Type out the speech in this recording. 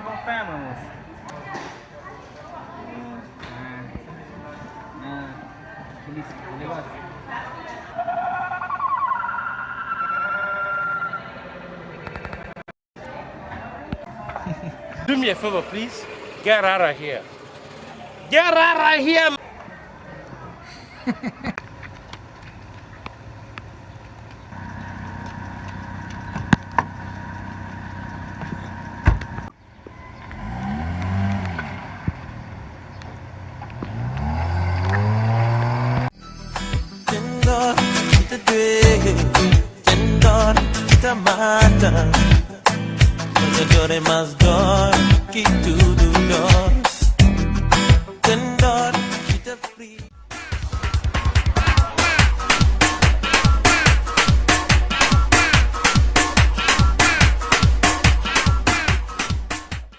Confirmamos. Bilis, liwas. Do me a favor, please. Get out of here. Get out of here. Tendor, te tendor, te mata. No llore más dor que tú.